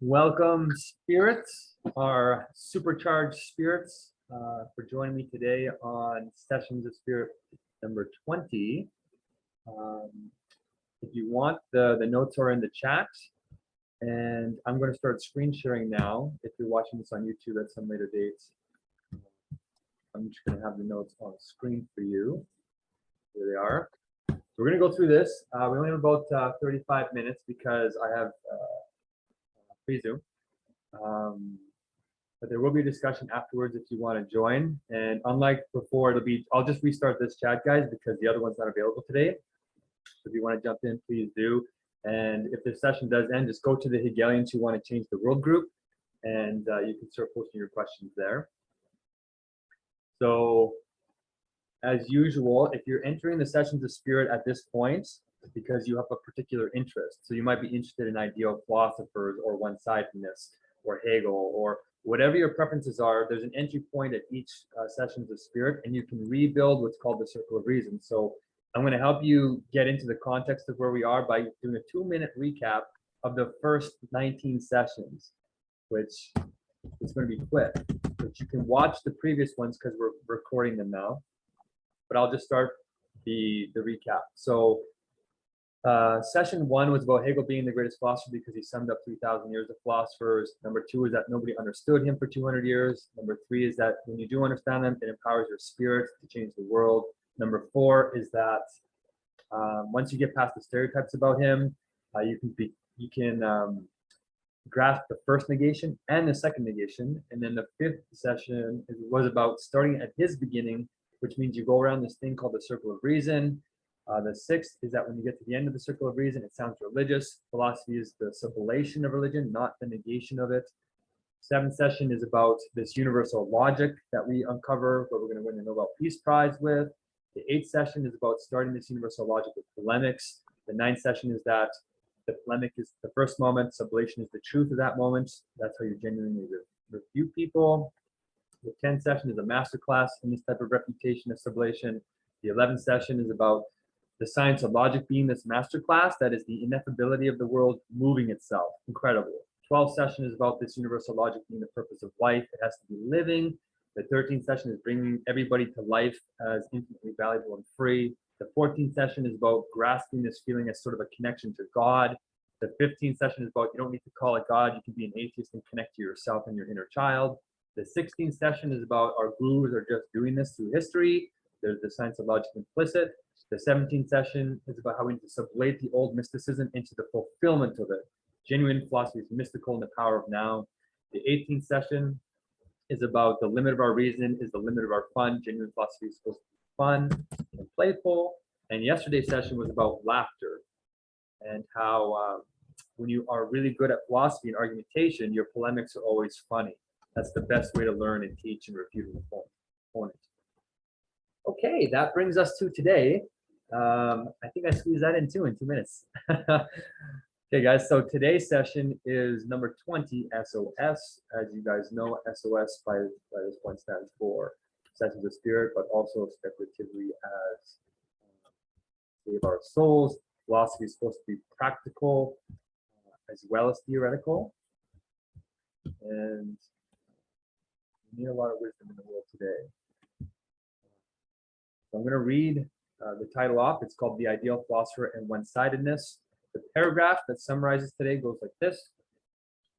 Welcome, spirits, our supercharged spirits, for joining me today on Sessions of Spirit number 20. If you want, the notes are in the chat, and I'm going to start screen sharing now. If you're watching this on YouTube at some later dates, I'm just going to have the notes on screen for you. Here they are. So we're going to go through this. We only have about 35 minutes because I have pre-Zoom. But there will be a discussion afterwards if you want to join. And unlike before, I'll just restart this chat, guys, because the other one's not available today. So if you want to jump in, please do. And if the session does end, just go to the Hegelians who want to change the world group, and you can start posting your questions there. So as usual, if you're entering the Sessions of Spirit at this point, because you have a particular interest. So you might be interested in ideal philosophers or one-sidedness or Hegel or whatever your preferences are. There's an entry point at each Sessions of Spirit, and you can rebuild what's called the Circle of Reason. So I'm going to help you get into the context of where we are by doing a 2-minute recap of the first 19 sessions, which is going to be quick. But you can watch the previous ones because we're recording them now. But I'll just start the recap. So session 1 was about Hegel being the greatest philosopher because he summed up 3,000 years of philosophers. Number 2 is that nobody understood him for 200 years. Number 3 is that when you do understand them, it empowers your spirit to change the world. Number 4 is that once you get past the stereotypes about him, you can grasp the first negation and the second negation. And then the 5th session was about starting at his beginning, which means you go around this thing called the Circle of Reason. The 6th is that when you get to the end of the Circle of Reason, it sounds religious. Philosophy is the sublation of religion, not the negation of it. 7th session is about this universal logic that we uncover, what we're going to win the Nobel Peace Prize with. The 8th session is about starting this universal logic with polemics. The 9th session is that the polemic is the first moment, sublation is the truth of that moment. That's how you genuinely refute people. The 10th session is a masterclass in this type of refutation of sublation. The 11th session is about the science of logic being this masterclass, that is the ineffability of the world moving itself. Incredible. 12th session is about this universal logic being the purpose of life. It has to be living. The 13th session is bringing everybody to life as infinitely valuable and free. The 14th session is about grasping this feeling as sort of a connection to God. The 15th session is about you don't need to call it God. You can be an atheist and connect to yourself and your inner child. The 16th session is about our gurus are just doing this through history. There's the science of logic implicit. The 17th session is about how we need to sublate the old mysticism into the fulfillment of it. Genuine philosophy is mystical in the power of now. The 18th session is about the limit of our reason is the limit of our fun. Genuine philosophy is supposed to be fun and playful. And yesterday's session was about laughter and how when you are really good at philosophy and argumentation, your polemics are always funny. That's the best way to learn and teach and refute an opponent. Okay, that brings us to today. I think I squeezed that in 2 minutes. Okay, guys, so today's session is number 20, SOS. As you guys know, SOS by this point stands for Sessions of Spirit, but also speculatively as Save Our Souls. Philosophy is supposed to be practical as well as theoretical. And we need a lot of wisdom in the world today. So I'm going to read the title off. It's called The Ideal Philosopher and One-sidedness. The paragraph that summarizes today goes like this.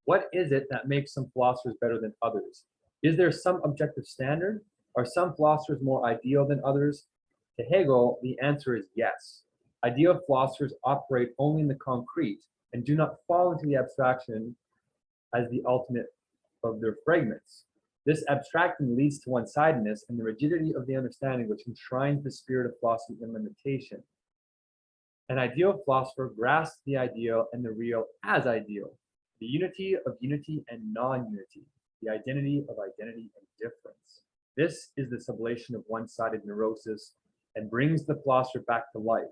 What is it that makes some philosophers better than others? Is there some objective standard? Are some philosophers more ideal than others? To Hegel, the answer is yes. Ideal philosophers operate only in the concrete and do not fall into the abstraction as the ultimate of their fragments. This abstracting leads to one-sidedness and the rigidity of the understanding which enshrines the spirit of philosophy in limitation. An ideal philosopher grasps the ideal and the real as ideal, the unity of unity and non-unity, the identity of identity and difference. This is the sublation of one-sided neurosis and brings the philosopher back to life,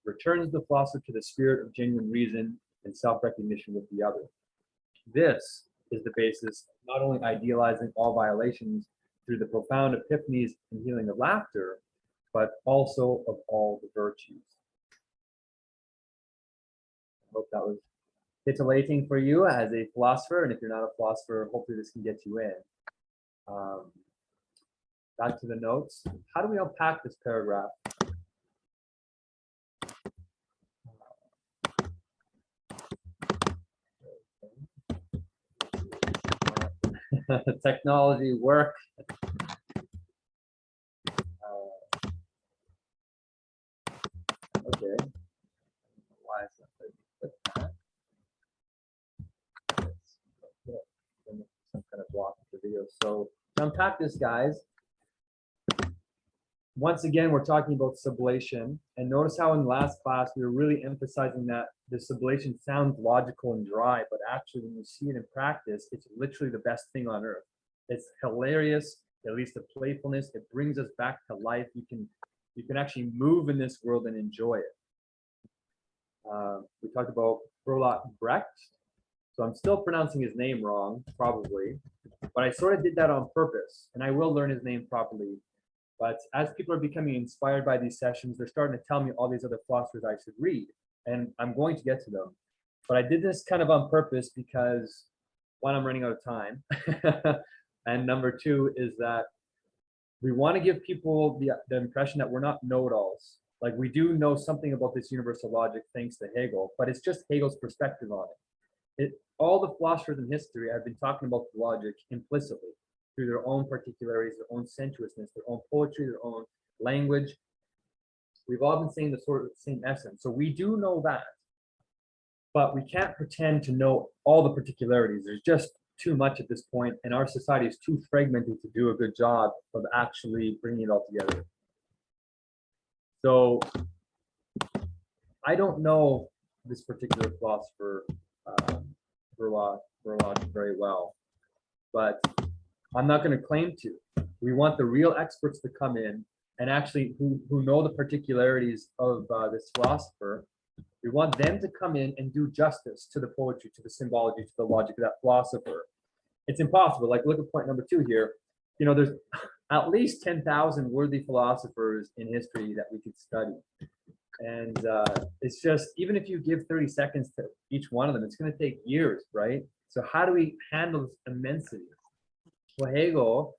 returns the philosopher to the spirit of genuine reason and self-recognition with the other. This is the basis of not only idealizing all violations through the profound epiphanies and healing of laughter, but also of all the virtues. I hope that was titillating for you as a philosopher, and if you're not a philosopher, hopefully this can get you in. Back to the notes. How do we unpack this paragraph? Technology work. Okay. Why is that? Some kind of block of the video. So to unpack this, guys, once again, we're talking about sublation. And notice how in the last class, we were really emphasizing that the sublation sounds logical and dry, but actually when you see it in practice, it's literally the best thing on earth. It's hilarious, at least the playfulness. It brings us back to life. You can actually move in this world and enjoy it. We talked about Bertolt Brecht. So I'm still pronouncing his name wrong, probably, but I sort of did that on purpose, and I will learn his name properly. But as people are becoming inspired by these sessions, they're starting to tell me all these other philosophers I should read, and I'm going to get to them. But I did this kind of on purpose because, one, I'm running out of time, and number two is that we want to give people the impression that we're not know-it-alls. Like, we do know something about this universal logic thanks to Hegel, but it's just Hegel's perspective on it. All the philosophers in history have been talking about the logic implicitly through their own particularities, their own sensuousness, their own poetry, their own language. We've all been saying the sort of same essence. So we do know that, but we can't pretend to know all the particularities. There's just too much at this point, and our society is too fragmented to do a good job of actually bringing it all together. So I don't know this particular philosopher, Bertolt very well, but I'm not going to claim to. We want the real experts to come in and actually who know the particularities of this philosopher. We want them to come in and do justice to the poetry, to the symbology, to the logic of that philosopher. It's impossible. Like, look at point number 2 here. You know, there's at least 10,000 worthy philosophers in history that we could study. And it's just, even if you give 30 seconds to each one of them, it's going to take years, right? So how do we handle this immensity? Well, Hegel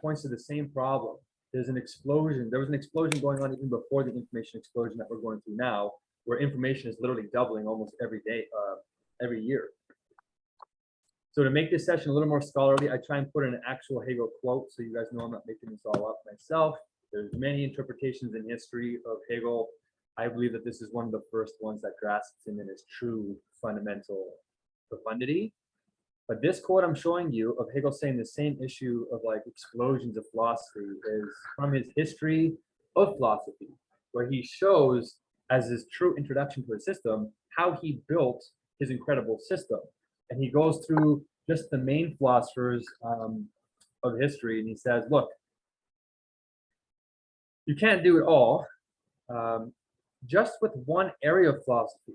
points to the same problem. There's an explosion. There was an explosion going on even before the information explosion that we're going through now, where information is literally doubling almost every day, every year. So to make this session a little more scholarly, I try and put in an actual Hegel quote, so you guys know I'm not making this all up myself. There's many interpretations in history of Hegel. I believe that this is one of the first ones that grasps him in his true fundamental profundity. But this quote I'm showing you of Hegel saying the same issue of like explosions of philosophy is from his History of Philosophy, where he shows, as his true introduction to his system, how he built his incredible system. And he goes through just the main philosophers of history, and he says, look, you can't do it all just with one area of philosophy.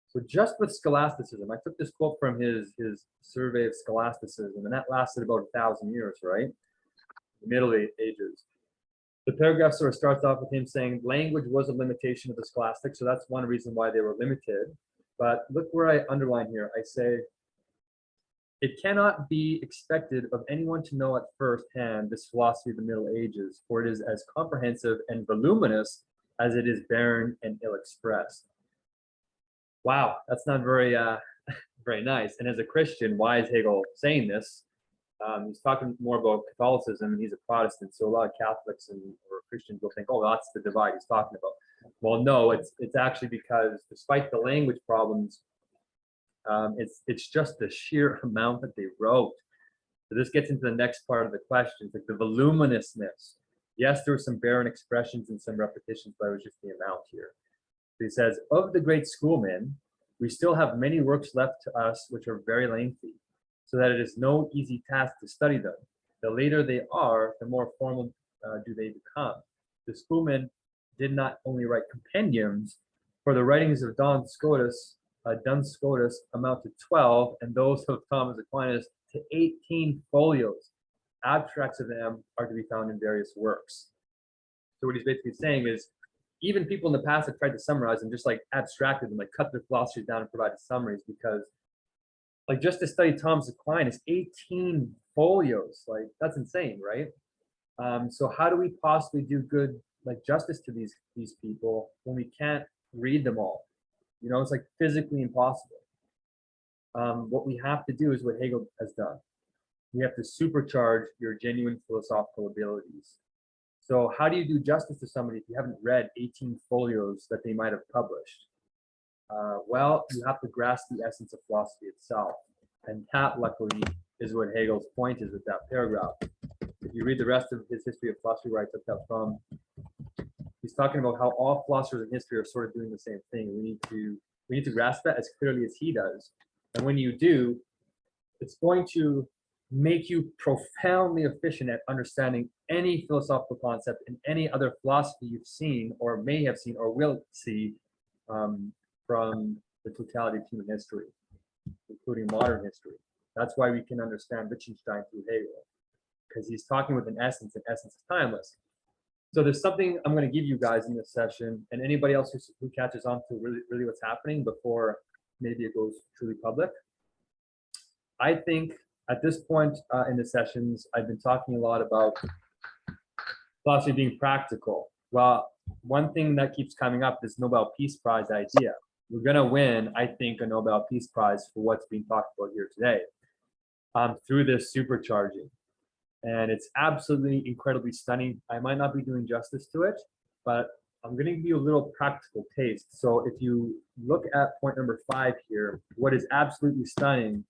So just with scholasticism, I took this quote from his survey of scholasticism, and that lasted about 1,000 years, right? The Middle Ages. The paragraph sort of starts off with him saying language was a limitation of the scholastics, so that's one reason why they were limited. But look where I underline here. I say, it cannot be expected of anyone to know at first hand this philosophy of the Middle Ages, for it is as comprehensive and voluminous as it is barren and ill-expressed. Wow, that's not very very nice. And as a Christian, why is Hegel saying this? He's talking more about Catholicism, and he's a Protestant, so a lot of Catholics or Christians will think, oh, that's the divide he's talking about. Well, no, it's actually because despite the language problems, it's just the sheer amount that they wrote. So this gets into the next part of the question, like the voluminousness. Yes, there were some barren expressions and some repetitions, but it was just the amount here. So he says, of the great schoolmen, we still have many works left to us which are very lengthy, so that it is no easy task to study them. The later they are, the more formal do they become. The schoolmen did not only write compendiums, for the writings of Duns Scotus amount to 12, and those of Thomas Aquinas to 18 folios. Abstracts of them are to be found in various works. So what he's basically saying is, even people in the past have tried to summarize them, just like abstracted them, like cut their philosophies down and provided summaries, because like just to study Thomas Aquinas is 18 folios. Like that's insane, right? So how do we possibly do good, like justice to these people when we can't read them all? You know, it's like physically impossible. What we have to do is what Hegel has done. We have to supercharge your genuine philosophical abilities. So how do you do justice to somebody if you haven't read 18 folios that they might have published? Well, you have to grasp the essence of philosophy itself. And that, luckily, is what Hegel's point is with that paragraph. If you read the rest of his history of philosophy, where I took that from, he's talking about how all philosophers in history are sort of doing the same thing. We need to grasp that as clearly as he does. And when you do, it's going to make you profoundly efficient at understanding any philosophical concept in any other philosophy you've seen or may have seen or will see from the totality of human history, including modern history. That's why we can understand Wittgenstein through Hegel, because he's talking with an essence, and essence is timeless. So there's something I'm going to give you guys in this session, and anybody else who catches on to really what's happening before maybe it goes truly public. I think at this point in the sessions, I've been talking a lot about philosophy being practical. Well, one thing that keeps coming up is Nobel Peace Prize idea. We're going to win, I think, a Nobel Peace Prize for what's being talked about here today through this supercharging. And it's absolutely incredibly stunning. I might not be doing justice to it, but I'm going to give you a little practical taste. So if you look at point number 5 here, what is absolutely stunning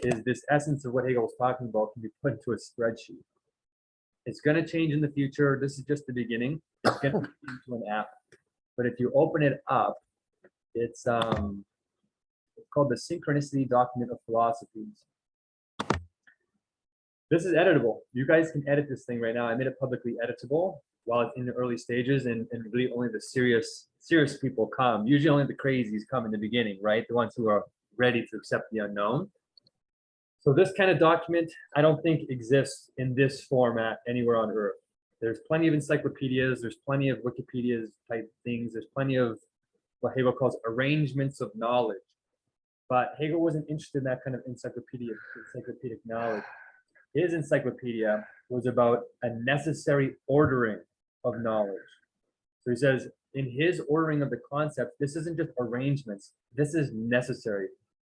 is this essence of what Hegel was talking about can be put into a spreadsheet. It's going to change in the future. This is just the beginning. It's going to be into an app. But if you open it up, it's called the Synchronicity Document of Philosophies. This is editable. You guys can edit this thing right now. I made it publicly editable while it's in the early stages, and really only the serious people come. Usually only the crazies come in the beginning, right? The ones who are ready to accept the unknown. So this kind of document, I don't think exists in this format anywhere on Earth. There's plenty of encyclopedias. There's plenty of Wikipedias type things. There's plenty of what Hegel calls arrangements of knowledge. But Hegel wasn't interested in that kind of encyclopedic knowledge. His encyclopedia was about a necessary ordering of knowledge. So he says, in his ordering of the concepts, this isn't just arrangements, this is necessary.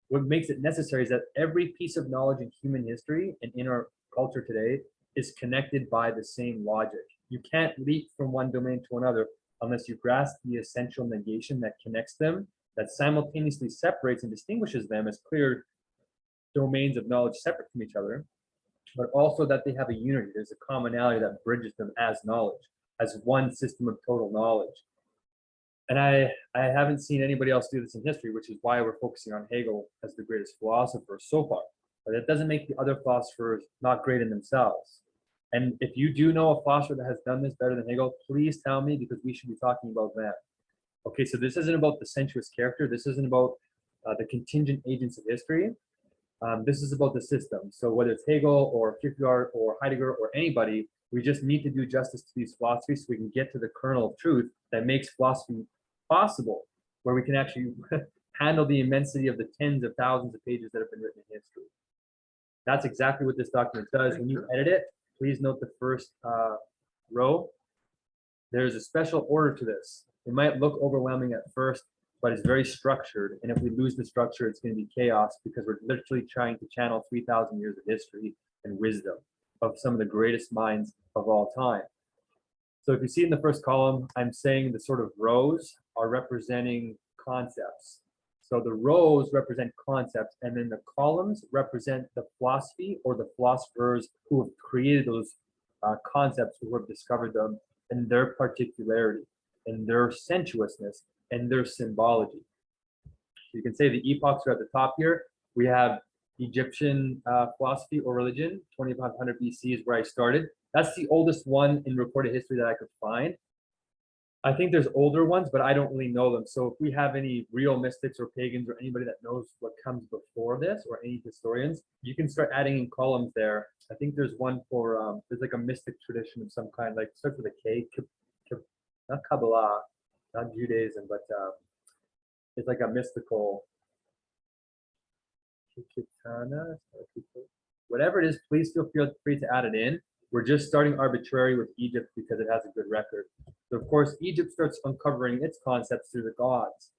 What makes it necessary is that every piece of knowledge in human history and in our culture today is connected by the same logic. You can't leap from one domain to another unless you grasp the essential negation that connects them, that simultaneously separates and distinguishes them as clear domains of knowledge separate from each other, but also that they have a unity. There's a commonality that bridges them as knowledge, as one system of total knowledge. And I haven't seen anybody else do this in history, which is why we're focusing on Hegel as the greatest philosopher so far. But that doesn't make the other philosophers not great in themselves. And if you do know a philosopher that has done this better than Hegel, please tell me, because we should be talking about that. Okay, so this isn't about the sensuous character. This isn't about the contingent agents of history. This is about the system. So whether it's Hegel or Kierkegaard or Heidegger or anybody, we just need to do justice to these philosophies so we can get to the kernel of truth that makes philosophy possible, where we can actually handle the immensity of the tens of thousands of pages that have been written in history. That's exactly what this document does. When you edit it, please note the first row. There's a special order to this. It might look overwhelming at first, but it's very structured. And if we lose the structure, it's going to be chaos, because we're literally trying to channel 3,000 years of history and wisdom of some of the greatest minds of all time. So if you see in the first column, I'm saying the sort of rows are representing concepts. So the rows represent concepts, and then the columns represent the philosophy or the philosophers who have created those concepts, who have discovered them in their particularity, in their sensuousness, and their symbology. You can say the epochs are at the top here. We have Egyptian philosophy or religion, 2500 BC is where I started. That's the oldest one in recorded history that I could find. I think there's older ones, but I don't really know them. So if we have any real mystics or pagans or anybody that knows what comes before this, or any historians, you can start adding in columns there. I think there's one for, there's like a mystic tradition of some kind, like starts with a K, not Kabbalah, not Judaism, but it's like a mystical whatever it is. Please feel free to add it in. We're just starting arbitrary with Egypt because it has a good record. So of course, Egypt starts uncovering its concepts through the gods.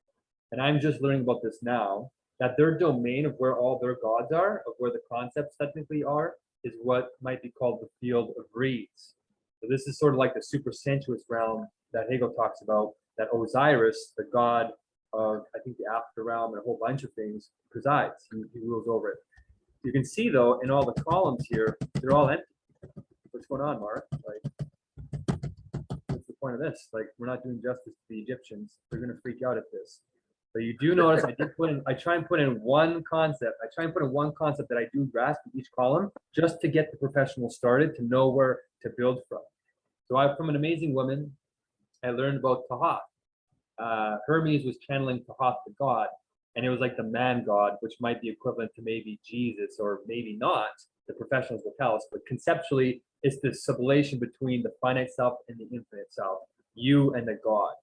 And I'm just learning about this now, that their domain of where all their gods are, of where the concepts technically are, is what might be called the field of reeds. So this is sort of like the super sensuous realm that Hegel talks about, that Osiris, the god of, I think, the after realm and a whole bunch of things, presides. He rules over it. You can see, though, in all the columns here, they're all empty. What's going on, Mark? Like, what's the point of this? Like, we're not doing justice to the Egyptians. They're going to freak out at this. But you do notice I try and put in one concept. I try and put in one concept that I do grasp in each column just to get the professional started, to know where to build from. So from an amazing woman, I learned about Tahath. Hermes was channeling Tahath, the god, and it was like the man god, which might be equivalent to maybe Jesus or maybe not. The professionals will tell us, but conceptually, it's the sublation between the finite self and the infinite self, you and the god.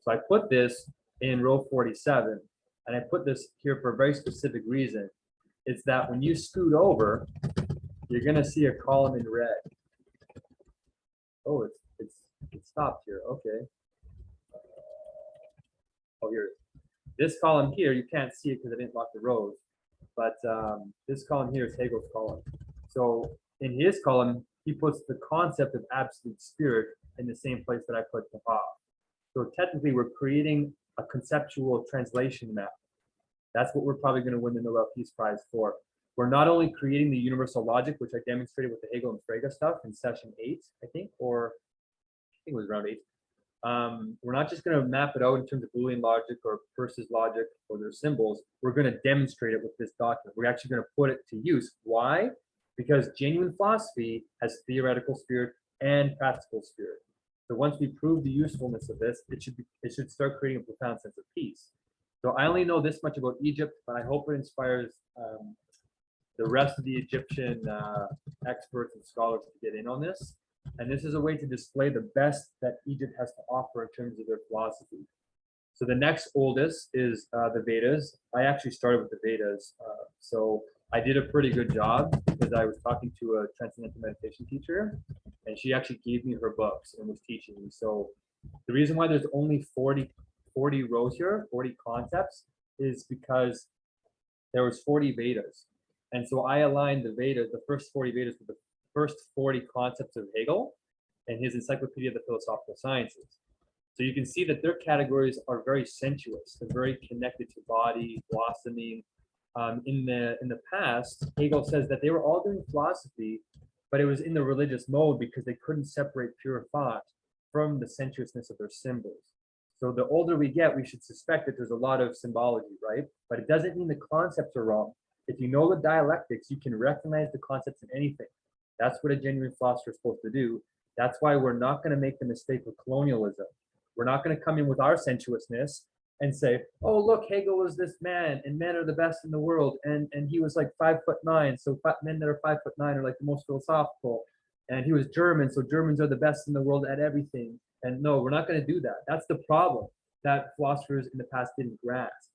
So I put this in row 47, and I put this here for a very specific reason. It's that when you scoot over, you're gonna see a column in red. Oh, it's stopped here. Okay. Oh, here. This column here, you can't see it because I didn't lock the rows, but this column here is Hegel's column. So in his column, he puts the concept of absolute spirit in the same place that I put Tahath. So technically, we're creating a conceptual translation map. That's what we're probably going to win the Nobel Peace Prize for. We're not only creating the universal logic, which I demonstrated with the Hegel and Frege stuff in session 8, I think, or I think it was around 8. We're not just going to map it out in terms of Boolean logic or Peirce's logic or their symbols. We're going to demonstrate it with this document. We're actually going to put it to use. Why? Because genuine philosophy has theoretical spirit and practical spirit. So once we prove the usefulness of this, it should start creating a profound sense of peace. So I only know this much about Egypt, but I hope it inspires the rest of the Egyptian experts and scholars to get in on this. And this is a way to display the best that Egypt has to offer in terms of their philosophy. So the next oldest is the Vedas. I actually started with the Vedas. So I did a pretty good job because I was talking to a transcendental meditation teacher, and she actually gave me her books and was teaching me. So the reason why there's only 40 rows here, 40 concepts, is because there was 40 Vedas. And so I aligned the Vedas, the first 40 Vedas, with the first 40 concepts of Hegel and his Encyclopedia of the Philosophical Sciences. So you can see that their categories are very sensuous. They're very connected to body, blossoming. In the past, Hegel says that they were all doing philosophy, but it was in the religious mode because they couldn't separate pure thought from the sensuousness of their symbols. So the older we get, we should suspect that there's a lot of symbology, right? But it doesn't mean the concepts are wrong. If you know the dialectics, you can recognize the concepts in anything. That's what a genuine philosopher is supposed to do. That's why we're not going to make the mistake of colonialism. We're not going to come in with our sensuousness and say, oh, look, Hegel was this man, and men are the best in the world, and he was like 5'9", so men that are 5'9" are like the most philosophical, and he was German, so Germans are the best in the world at everything. And no, we're not going to do that. That's the problem that philosophers in the past didn't grasp.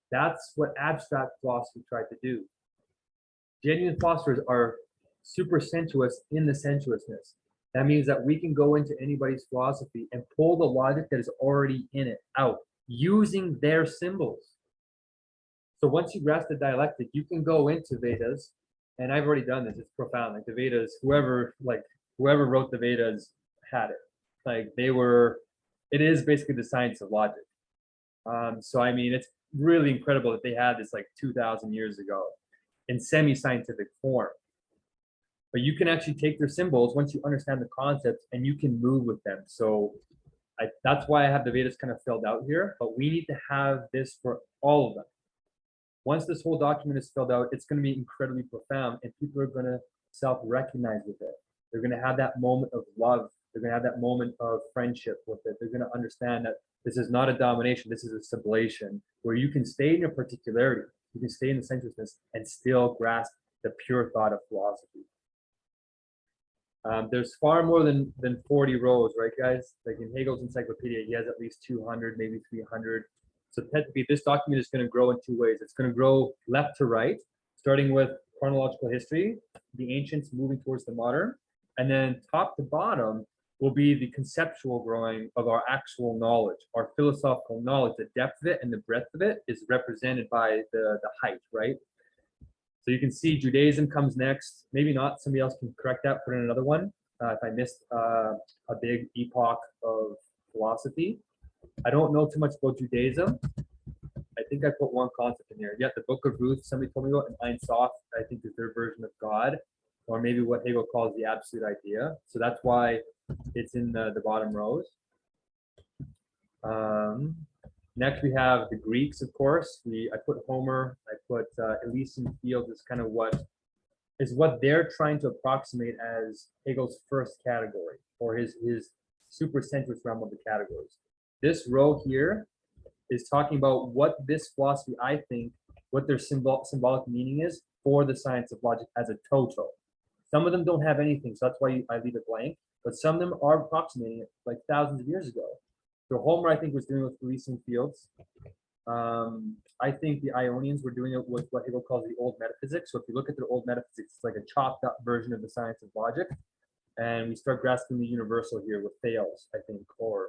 That's what abstract philosophy tried to do. Genuine philosophers are super sensuous in the sensuousness. That means that we can go into anybody's philosophy and pull the logic that is already in it out using their symbols. So once you grasp the dialectic, you can go into Vedas, and I've already done this. It's profound. Like the Vedas, whoever wrote the Vedas had it. Like it is basically the science of logic. So I mean, it's really incredible that they had this like 2,000 years ago in semi-scientific form. But you can actually take their symbols once you understand the concepts, and you can move with them. So that's why I have the Vedas kind of filled out here, but we need to have this for all of them. Once this whole document is filled out, it's going to be incredibly profound, and people are going to self-recognize with it. They're going to have that moment of love. They're going to have that moment of friendship with it. They're going to understand that this is not a domination. This is a sublation where you can stay in your particularity. You can stay in the sensuousness and still grasp the pure thought of philosophy. There's far more than 40 rows, right, guys? Like in Hegel's encyclopedia, he has at least 200, maybe 300. So technically, this document is going to grow in two ways. It's going to grow left to right, starting with chronological history, the ancients moving towards the modern, and then top to bottom will be the conceptual growing of our actual knowledge, our philosophical knowledge. The depth of it and the breadth of it is represented by the height, right? So you can see Judaism comes next. Maybe not. Somebody else can correct that, put in another one. If I missed a big epoch of philosophy. I don't know too much about Judaism. I think I put one concept in here. Yeah, the Book of Ruth, somebody told me about, and Ein Sof, I think is their version of God, or maybe what Hegel calls the absolute idea. So that's why it's in the bottom rows. Next, we have the Greeks, of course. I put Homer, I put Elysian Fields is kind of what they're trying to approximate as Hegel's first category, or his supercentric realm of the categories. This row here is talking about what this philosophy, I think, what their symbolic meaning is for the science of logic as a total. Some of them don't have anything, so that's why I leave it blank, but some of them are approximating it like thousands of years ago. So Homer, I think, was doing it with Elysian Fields. I think the Ionians were doing it with what Hegel calls the old metaphysics. So if you look at their old metaphysics, it's like a chopped up version of the science of logic. And we start grasping the universal here with Thales, I think, or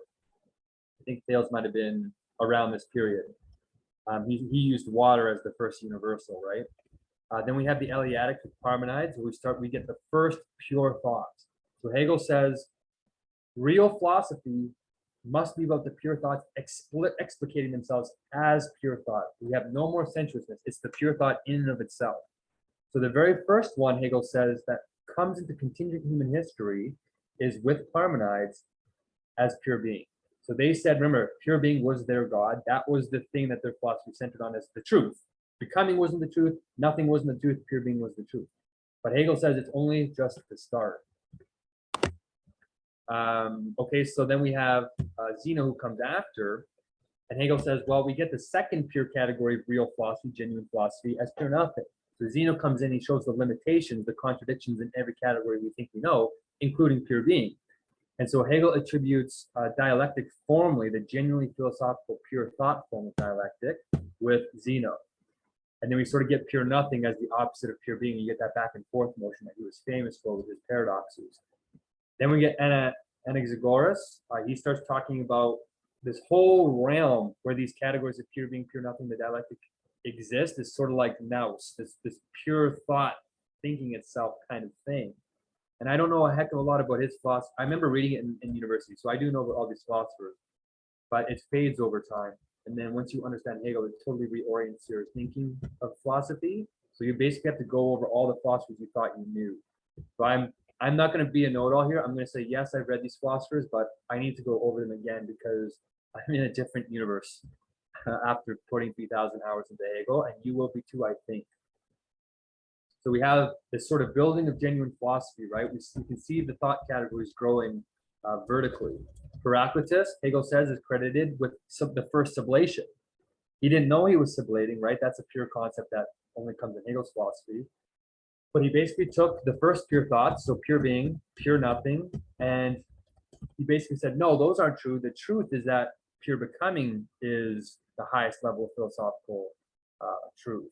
I think Thales might have been around this period. He used water as the first universal, right? Then we have the Eleatics with Parmenides, where we get the first pure thoughts. So Hegel says, real philosophy must be about the pure thoughts explicating themselves as pure thought. We have no more sensuousness. It's the pure thought in and of itself. So the very first one, Hegel says, that comes into contingent human history is with Parmenides as pure being. So they said, remember, pure being was their God. That was the thing that their philosophy centered on as the truth. Becoming wasn't the truth. Nothing wasn't the truth. Pure being was the truth. But Hegel says it's only just the start. Okay, so then we have Zeno, who comes after, and Hegel says, well, we get the second pure category of real philosophy, genuine philosophy, as pure nothing. So Zeno comes in, he shows the limitations, the contradictions in every category we think we know, including pure being. And so Hegel attributes dialectic formally, the genuinely philosophical pure thought form of dialectic, with Zeno. And then we sort of get pure nothing as the opposite of pure being. You get that back and forth motion that he was famous for with his paradoxes. Then we get Anaxagoras. He starts talking about this whole realm where these categories of pure being, pure nothing, the dialectic exist. Is sort of like nous, this pure thought thinking itself kind of thing. And I don't know a heck of a lot about his philosophy. I remember reading it in university, so I do know about all these philosophers, but it fades over time. And then once you understand Hegel, it totally reorients your thinking of philosophy. So you basically have to go over all the philosophers you thought you knew. So I'm not going to be a know-it-all here. I'm going to say, yes, I've read these philosophers, but I need to go over them again because I'm in a different universe after putting 3,000 hours into Hegel, and you will be too, I think. So we have this sort of building of genuine philosophy, right? We can see the thought categories growing vertically. Heraclitus, Hegel says, is credited with the first sublation. He didn't know he was sublating, right? That's a pure concept that only comes in Hegel's philosophy. But he basically took the first pure thoughts, so pure being, pure nothing, and he basically said, no, those aren't true. The truth is that pure becoming is the highest level of philosophical truth.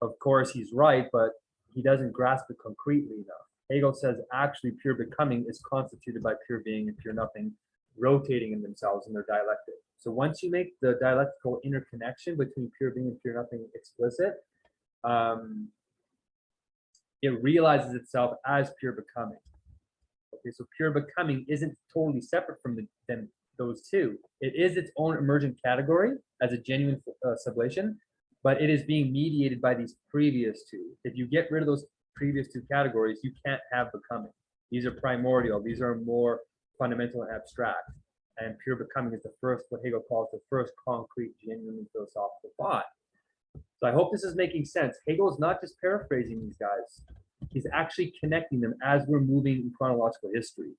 Of course, he's right, but he doesn't grasp it concretely enough. Hegel says actually pure becoming is constituted by pure being and pure nothing rotating in themselves in their dialectic. So once you make the dialectical interconnection between pure being and pure nothing explicit, it realizes itself as pure becoming. Okay, so pure becoming isn't totally separate from those two. It is its own emergent category as a genuine sublation, but it is being mediated by these previous two. If you get rid of those previous two categories, you can't have becoming. These are primordial. These are more fundamental and abstract. And pure becoming is the first, what Hegel calls the first concrete, genuinely philosophical thought. So I hope this is making sense. Hegel is not just paraphrasing these guys. He's actually connecting them as we're moving in chronological history.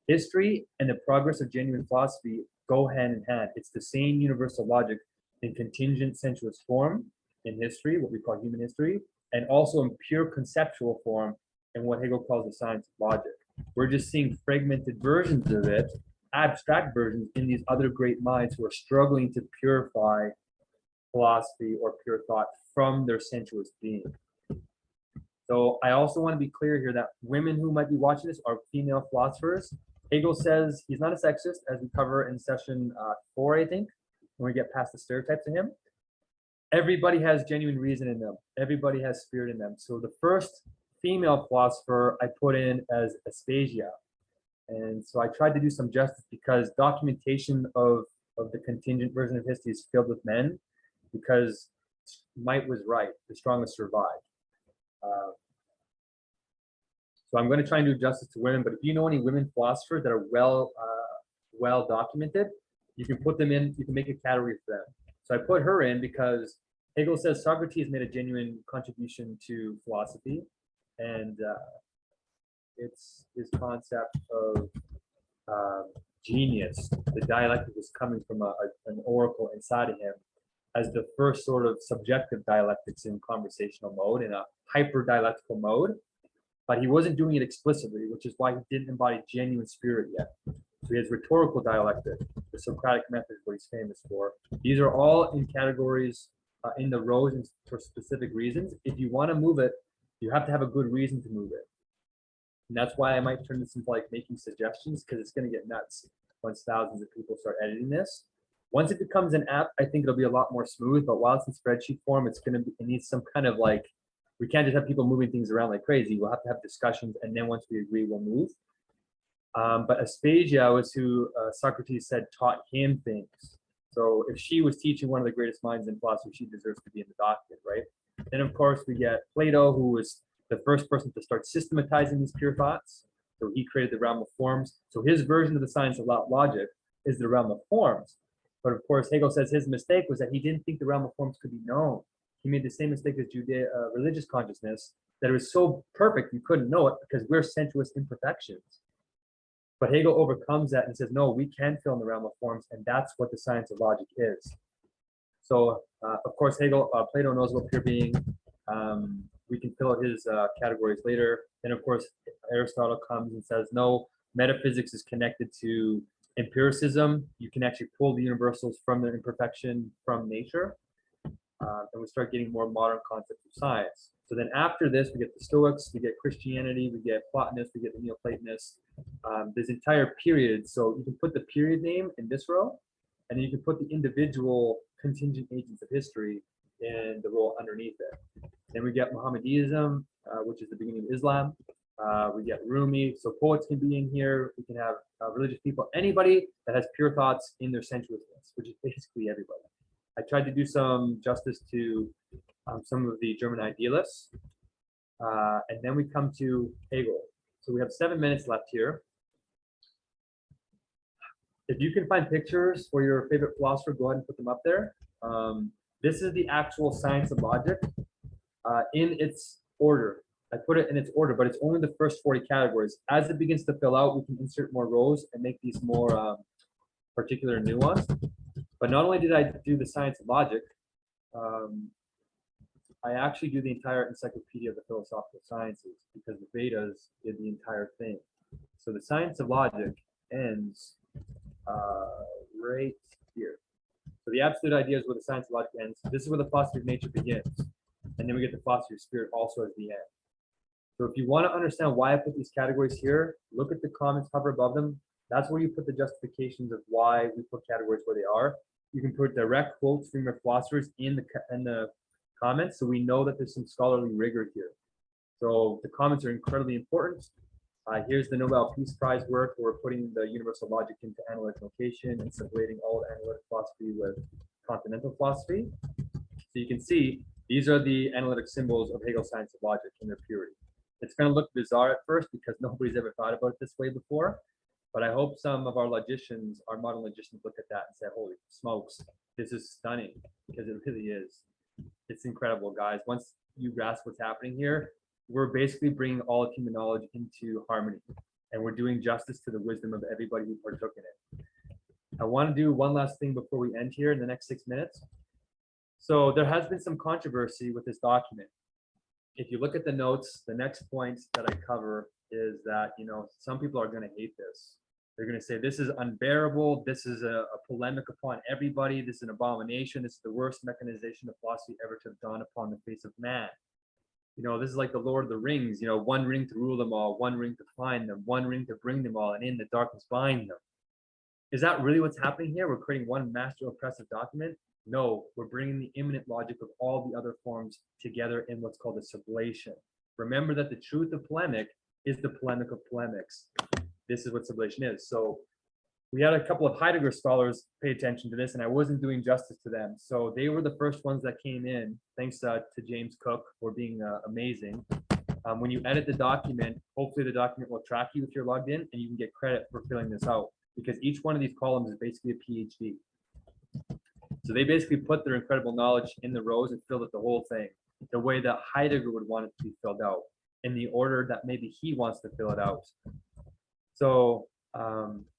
History and the progress of genuine philosophy go hand in hand. It's the same universal logic in contingent sensuous form in history, what we call human history, and also in pure conceptual form in what Hegel calls the science of logic. We're just seeing fragmented versions of it, abstract versions in these other great minds who are struggling to purify philosophy or pure thought from their sensuous being. So I also want to be clear here that women who might be watching this are female philosophers. Hegel says he's not a sexist, as we cover in session 4, I think, when we get past the stereotypes of him. Everybody has genuine reason in them. Everybody has spirit in them. So the first female philosopher I put in as Aspasia. And so I tried to do some justice because documentation of the contingent version of history is filled with men, because might was right, the strongest survived. So I'm going to try and do justice to women, but if you know any women philosophers that are well documented, you can put them in, you can make a category for them. So I put her in because Hegel says Socrates made a genuine contribution to philosophy, and it's his concept of genius. The dialectic was coming from an oracle inside of him as the first sort of subjective dialectics in conversational mode, in a hyper-dialectical mode. But he wasn't doing it explicitly, which is why he didn't embody genuine spirit yet. So he has rhetorical dialectic. The Socratic method is what he's famous for. These are all in categories in the rows and for specific reasons. If you want to move it, you have to have a good reason to move it. And that's why I might turn this into like making suggestions, because it's going to get nuts once thousands of people start editing this. Once it becomes an app, I think it'll be a lot more smooth. But while it's in spreadsheet form, it needs some kind of like, we can't just have people moving things around like crazy. We'll have to have discussions, and then once we agree, we'll move. But Aspasia was who Socrates said taught him things. So if she was teaching one of the greatest minds in philosophy, she deserves to be in the document, right? Then of course we get Plato, who was the first person to start systematizing these pure thoughts. So he created the realm of forms. So his version of the science of logic is the realm of forms. But of course, Hegel says his mistake was that he didn't think the realm of forms could be known. He made the same mistake as religious consciousness, that it was so perfect you couldn't know it because we're sensuous imperfections. But Hegel overcomes that and says, no, we can fill in the realm of forms, and that's what the science of logic is. So, of course, Plato knows about pure being. We can fill out his categories later. Then, of course, Aristotle comes and says, no, metaphysics is connected to empiricism. You can actually pull the universals from their imperfection from nature. And we start getting more modern concepts of science. So then after this, we get the Stoics, we get Christianity, we get Platonists, we get the Neoplatonists. There's entire periods. So you can put the period name in this row, and then you can put the individual contingent agents of history in the row underneath it. Then we get Mohammedanism, which is the beginning of Islam. We get Rumi, so poets can be in here. We can have religious people, anybody that has pure thoughts in their sensuousness, which is basically everybody. I tried to do some justice to some of the German idealists. And then we come to Hegel. So we have 7 minutes left here. If you can find pictures for your favorite philosopher, go ahead and put them up there. This is the actual science of logic in its order. I put it in its order, but it's only the first 40 categories. As it begins to fill out, we can insert more rows and make these more particular and nuanced. But not only did I do the science of logic, I actually do the entire encyclopedia of the philosophical sciences, because the Vedas did the entire thing. So the science of logic ends right here. So the absolute idea is where the science of logic ends. This is where the philosophy of nature begins. And then we get the philosophy of spirit also as the end. So if you want to understand why I put these categories here, look at the comments, hover above them. That's where you put the justifications of why we put categories where they are. You can put direct quotes from your philosophers in the comments, so we know that there's some scholarly rigor here. So the comments are incredibly important. Here's the Nobel Peace Prize work. We're putting the universal logic into analytic notation and separating all analytic philosophy with continental philosophy. So you can see these are the analytic symbols of Hegel's science of logic in their purity. It's going to look bizarre at first because nobody's ever thought about it this way before. But I hope some of our logicians, our modern logicians, look at that and say, holy smokes, this is stunning, because it really is. It's incredible, guys. Once you grasp what's happening here, we're basically bringing all of human knowledge into harmony, and we're doing justice to the wisdom of everybody who partook in it. I want to do one last thing before we end here in the next 6 minutes. So there has been some controversy with this document. If you look at the notes, the next point that I cover is that, some people are going to hate this. They're going to say, this is unbearable. This is a polemic upon everybody. This is an abomination. This is the worst mechanization of philosophy ever to have dawned upon the face of man. This is like the Lord of the Rings, one ring to rule them all, one ring to find them, one ring to bring them all, and in the darkness bind them. Is that really what's happening here? We're creating one master oppressive document? No, we're bringing the immanent logic of all the other forms together in what's called a sublation. Remember that the truth of polemic is the polemic of polemics. This is what sublation is. So we had a couple of Heidegger scholars pay attention to this, and I wasn't doing justice to them. So they were the first ones that came in. Thanks to James Cook for being amazing. When you edit the document, hopefully the document will track you if you're logged in, and you can get credit for filling this out, because each one of these columns is basically a PhD. So they basically put their incredible knowledge in the rows and filled out the whole thing the way that Heidegger would want it to be filled out, in the order that maybe he wants to fill it out. So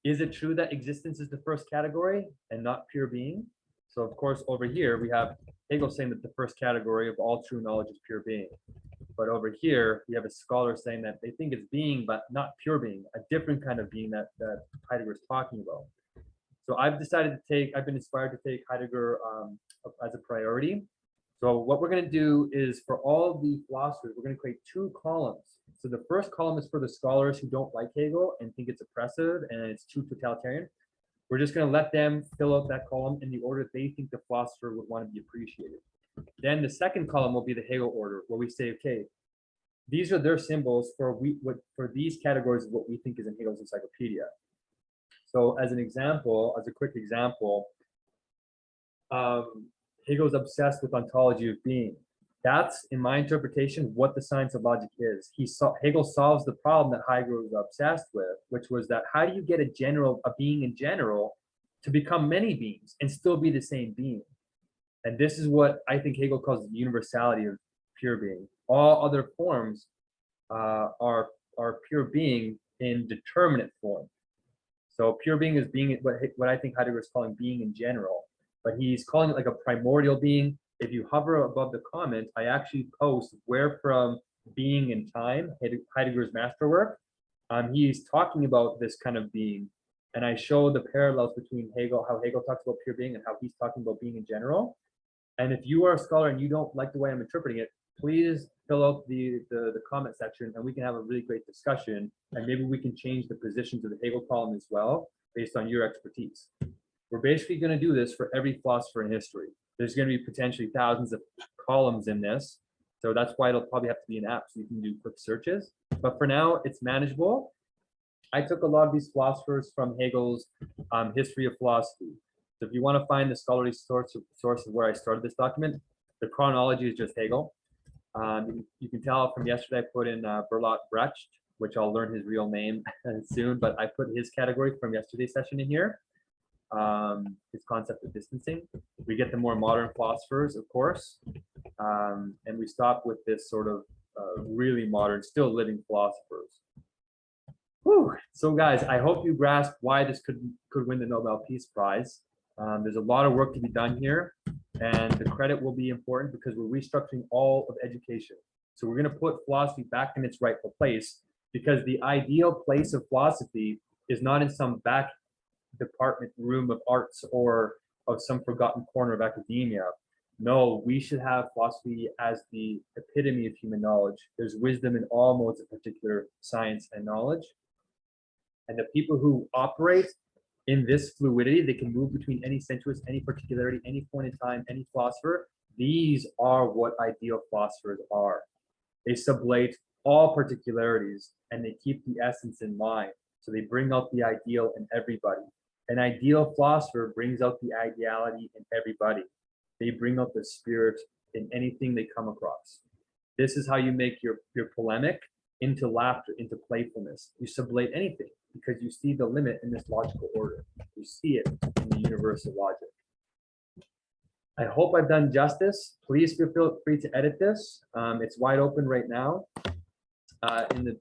is it true that existence is the first category and not pure being? So of course, over here, we have Hegel saying that the first category of all true knowledge is pure being. But over here, we have a scholar saying that they think it's being, but not pure being, a different kind of being that Heidegger is talking about. So I've been inspired to take Heidegger as a priority. So what we're going to do is, for all the philosophers, we're going to create two columns. So the first column is for the scholars who don't like Hegel and think it's oppressive and it's too totalitarian. We're just going to let them fill out that column in the order they think the philosopher would want to be appreciated. Then the second column will be the Hegel order, where we say, okay, these are their symbols for these categories of what we think is in Hegel's encyclopedia. So as an example, as a quick example, Hegel's obsessed with ontology of being. That's, in my interpretation, what the science of logic is. Hegel solves the problem that Heidegger was obsessed with, which was that how do you get a being in general to become many beings and still be the same being? And this is what I think Hegel calls the universality of pure being. All other forms are pure being in determinate form. So pure being is being what I think Heidegger is calling being in general, but he's calling it like a primordial being. If you hover above the comment, I actually post where from Being in Time, Heidegger's masterwork, he's talking about this kind of being. And I show the parallels between how Hegel talks about pure being and how he's talking about being in general. And if you are a scholar and you don't like the way I'm interpreting it, please fill out the comment section and we can have a really great discussion. And maybe we can change the positions of the Hegel column as well, based on your expertise. We're basically going to do this for every philosopher in history. There's going to be potentially thousands of columns in this. So that's why it'll probably have to be an app so you can do quick searches. But for now, it's manageable. I took a lot of these philosophers from Hegel's History of Philosophy. So if you want to find the scholarly source of where I started this document, the chronology is just Hegel. You can tell from yesterday I put in Bertolt Brecht, which I'll learn his real name soon, but I put his category from yesterday's session in here. His concept of distancing. We get the more modern philosophers, of course, and we stop with this sort of really modern, still living philosophers. Whew. So guys, I hope you grasp why this could win the Nobel Peace Prize. There's a lot of work to be done here, and the credit will be important because we're restructuring all of education. So we're going to put philosophy back in its rightful place, because the ideal place of philosophy is not in some back department room of arts or of some forgotten corner of academia. No, we should have philosophy as the epitome of human knowledge. There's wisdom in all modes of particular science and knowledge. And the people who operate in this fluidity, they can move between any sensuous, any particularity, any point in time, any philosopher. These are what ideal philosophers are. They sublate all particularities and they keep the essence in mind. So they bring out the ideal in everybody. An ideal philosopher brings out the ideality in everybody. They bring out the spirit in anything they come across. This is how you make your polemic into laughter, into playfulness. You sublate anything because you see the limit in this logical order. You see it in the universe of logic. I hope I've done justice. Please feel free to edit this. It's wide open right now. In the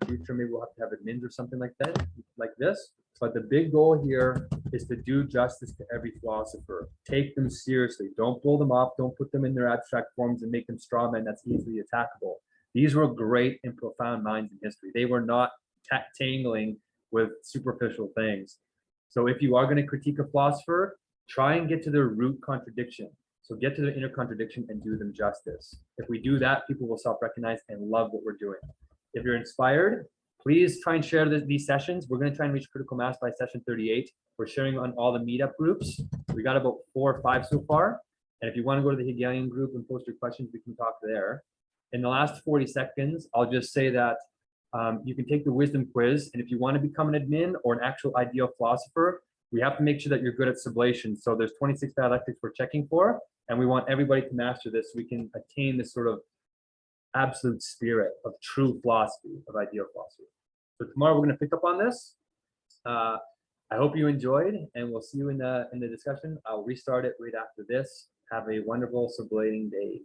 future, maybe we'll have to have admins or something like that, like this. But the big goal here is to do justice to every philosopher. Take them seriously. Don't blow them off. Don't put them in their abstract forms and make them straw men that's easily attackable. These were great and profound minds in history. They were not tangling with superficial things. So if you are going to critique a philosopher, try and get to their root contradiction. So get to the inner contradiction and do them justice. If we do that, people will self-recognize and love what we're doing. If you're inspired, please try and share these sessions. We're going to try and reach critical mass by session 38. We're sharing on all the meetup groups. We got about 4 or 5 so far. And if you want to go to the Hegelian group and post your questions, we can talk there. In the last 40 seconds, I'll just say that you can take the wisdom quiz. And if you want to become an admin or an actual ideal philosopher, we have to make sure that you're good at sublation. So there's 26 dialectics we're checking for, and we want everybody to master this so we can attain this sort of absolute spirit of true philosophy, of ideal philosophy. So tomorrow we're going to pick up on this. I hope you enjoyed, and we'll see you in the discussion. I'll restart it right after this. Have a wonderful sublating day.